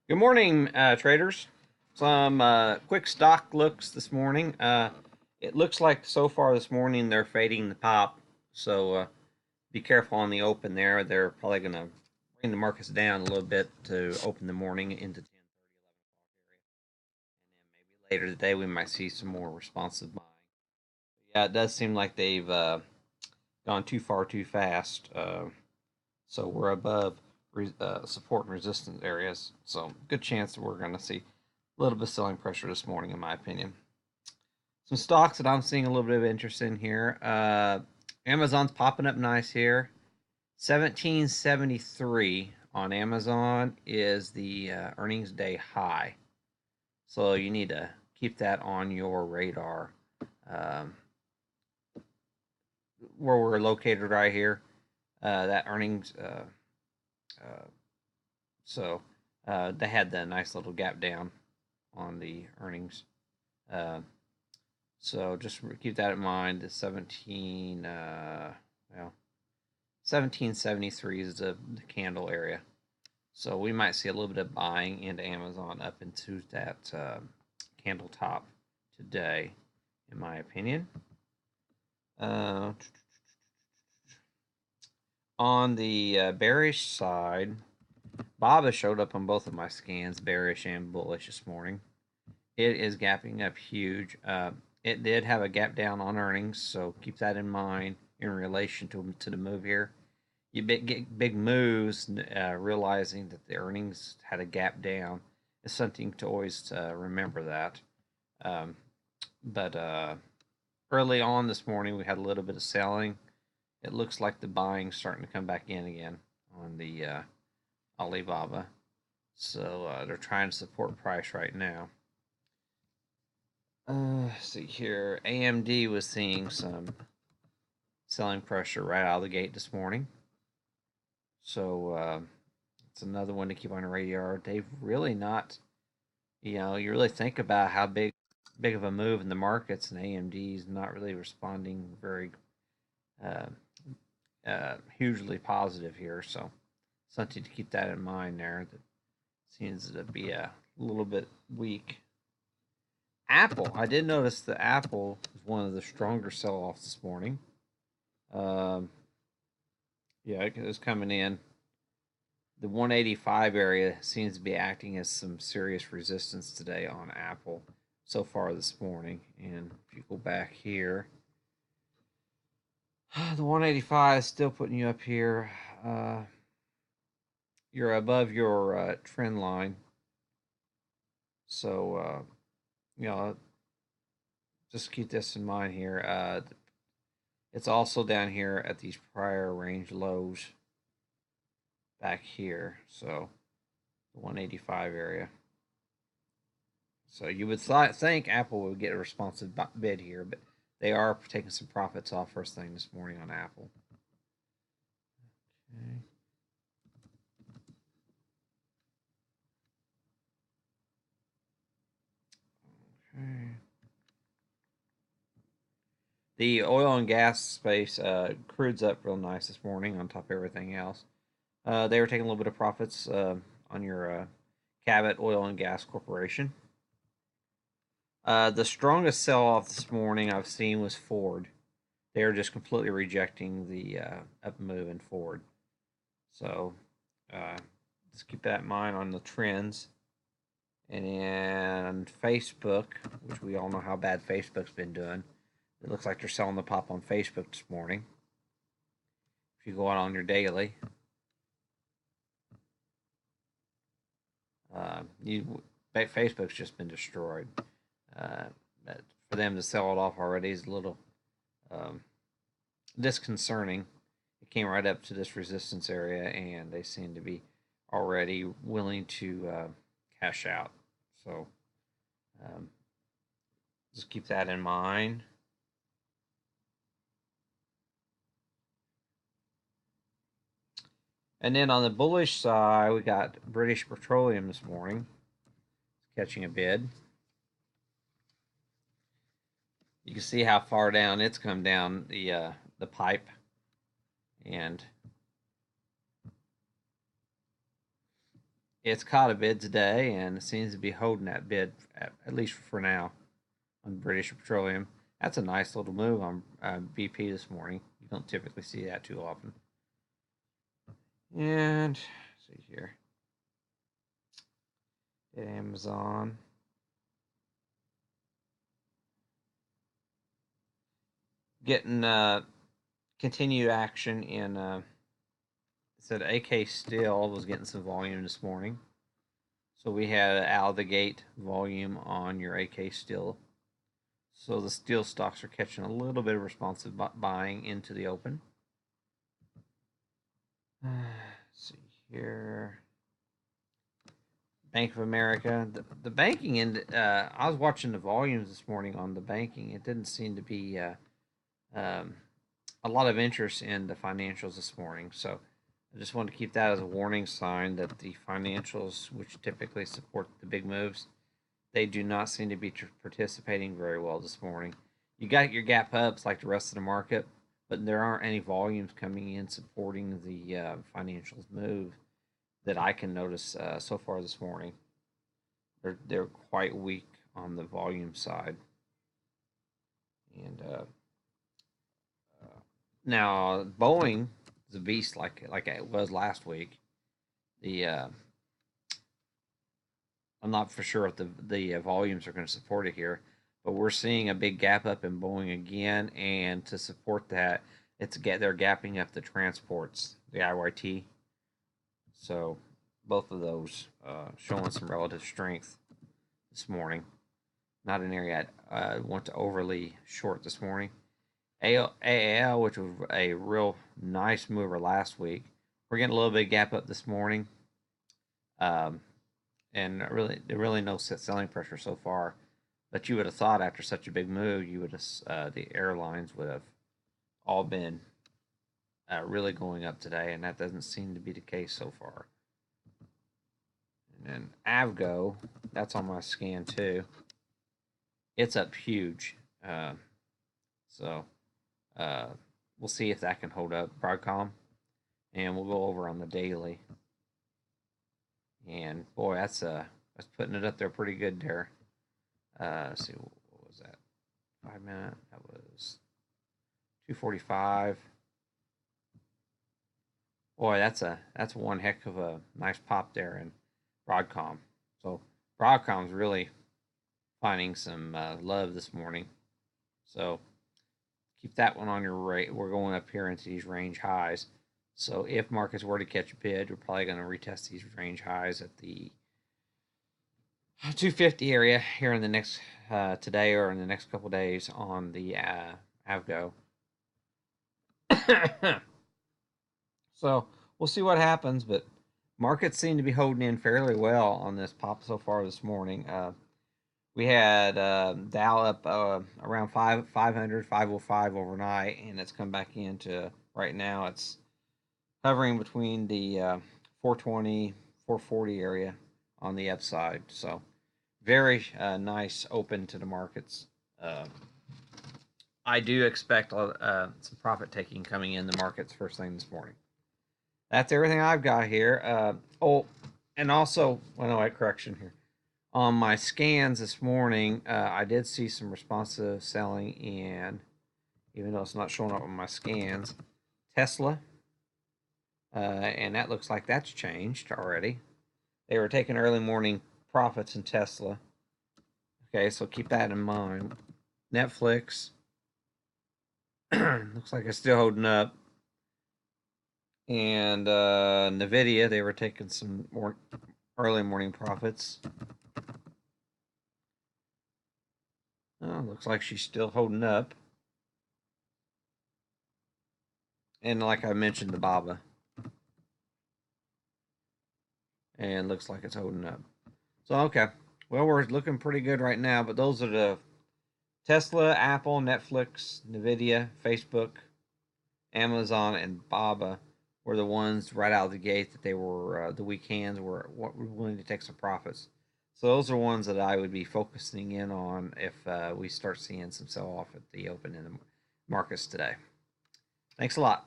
Good morning, traders. Some quick stock looks this morning. It looks like so far this morning they're fading the pop, so be careful on the open there. They're probably going to bring the markets down a little bit to open the morning into 10:30, 11 o'clock area, and then maybe later today we might see some more responsive buying. Yeah, it does seem like they've gone too far too fast. So we're above support and resistance areas. So good chance that we're going to see a little bit of selling pressure this morning, in my opinion. Some stocks that I'm seeing a little bit of interest in here. Amazon's popping up nice here. 1773 on Amazon is the earnings day high. So you need to keep that on your radar. Um, where we're located right here, that earnings uh, So they had the nice little gap down on the earnings. Uh, so just keep that in mind. The 1773 is the candle area. So we might see a little bit of buying into Amazon up into that candle top today, in my opinion. Uh, on the bearish side, Bob has showed up on both of my scans, bearish and bullish this morning. It is gapping up huge. It did have a gap down on earnings, so keep that in mind in relation to the move here. You get big moves, realizing that the earnings had a gap down is something to always remember that. Um, but early on this morning, we had a little bit of selling. It looks like the buying starting to come back in again on the Alibaba. So they're trying to support price right now. See here. AMD was seeing some selling pressure right out of the gate this morning. So it's another one to keep on the radar. They've really not, you really think about how big of a move in the markets, and AMD is not really responding very uh, hugely positive here. So something to keep that in mind there. That seems to be a little bit weak. Apple. I did notice that Apple was one of the stronger sell-offs this morning. Um, yeah, it was coming in. The 185 area seems to be acting as some serious resistance today on Apple so far this morning. And if you go back here, the 185 is still putting you up here. You're above your trend line. So, you know, just keep this in mind here. It's also down here at these prior range lows back here. So, the 185 area. So you would think Apple would get a responsive bid here, but they are taking some profits off first thing this morning on Apple. Okay. Okay. The oil and gas space, crude's up real nice this morning on top of everything else. They were taking a little bit of profits on your Cabot Oil and Gas Corporation. The strongest sell off this morning I've seen was Ford. They're just completely rejecting the up move in Ford. So uh, just keep that in mind on the trends. And Facebook, which we all know how bad Facebook's been doing, it looks like they're selling the pop on Facebook this morning. If you go out on your daily, Facebook's just been destroyed. Uh, for them to sell it off already is a little um, disconcerting. It came right up to this resistance area, and they seem to be already willing to cash out. So um, just keep that in mind. And then on the bullish side, we got British Petroleum this morning. It's catching a bid. You can see how far down it's come down the pipe, and it's caught a bid today, and it seems to be holding that bid at least for now on British Petroleum. That's a nice little move on BP this morning. You don't typically see that too often. And see here, Amazon. Getting continued action in said AK Steel was getting some volume this morning. So we had out of the gate volume on your AK Steel. So the steel stocks are catching a little bit of responsive buying into the open. Let's see here. Bank of America. The banking end, I was watching the volumes this morning on the banking. It didn't seem to be um, a lot of interest in the financials this morning. So I just want to keep that as a warning sign that the financials, which typically support the big moves, they do not seem to be participating very well this morning. You got your gap ups like the rest of the market, but there aren't any volumes coming in supporting the financials move that I can notice so far this morning. They're quite weak on the volume side, and now Boeing is a beast like it was last week. The I'm not for sure if the volumes are going to support it here, but we're seeing a big gap up in Boeing again, and to support that, they're gapping up the transports, the IYT. So both of those showing some relative strength this morning. Not an area I want to overly short this morning. AAL, which was a real nice mover last week, we're getting a little bit of gap up this morning. And really no selling pressure so far. But you would have thought after such a big move, you would have the airlines would have all been really going up today, and that doesn't seem to be the case so far. And then Avgo, that's on my scan too. It's up huge, so we'll see if that can hold up. Broadcom, and we'll go over on the daily. And boy, that's putting it up there pretty good there. Let's see, what was that? 5 minute. That was 245. Boy, that's one heck of a nice pop there in Broadcom. So Broadcom's really finding some love this morning. So keep that one on your rate. We're going up here into these range highs. So if markets were to catch a bid, we're probably going to retest these range highs at the 250 area here in the next today or in the next couple days on the Avgo. So we'll see what happens, but markets seem to be holding in fairly well on this pop so far this morning. We had Dow up around 500, 505 overnight, and it's come back into right now. It's hovering between the 420, 440 area on the upside. So very nice open to the markets. I do expect some profit taking coming in the markets first thing this morning. That's everything I've got here. And also, well, no, correction here. On my scans this morning, I did see some responsive selling in, even though it's not showing up on my scans, Tesla. And that looks like that's changed already. They were taking early morning profits in Tesla. Okay, so keep that in mind. Netflix looks like it's still holding up. And Nvidia, they were taking some more early morning profits. Oh, looks like she's still holding up. And like I mentioned, the BABA. And looks like it's holding up. So, okay. Well, we're looking pretty good right now, but those are the Tesla, Apple, Netflix, Nvidia, Facebook, Amazon, and BABA were the ones right out of the gate that they were the weak hands were willing to take some profits. So those are ones that I would be focusing in on if we start seeing some sell off at the open in the markets today. Thanks a lot.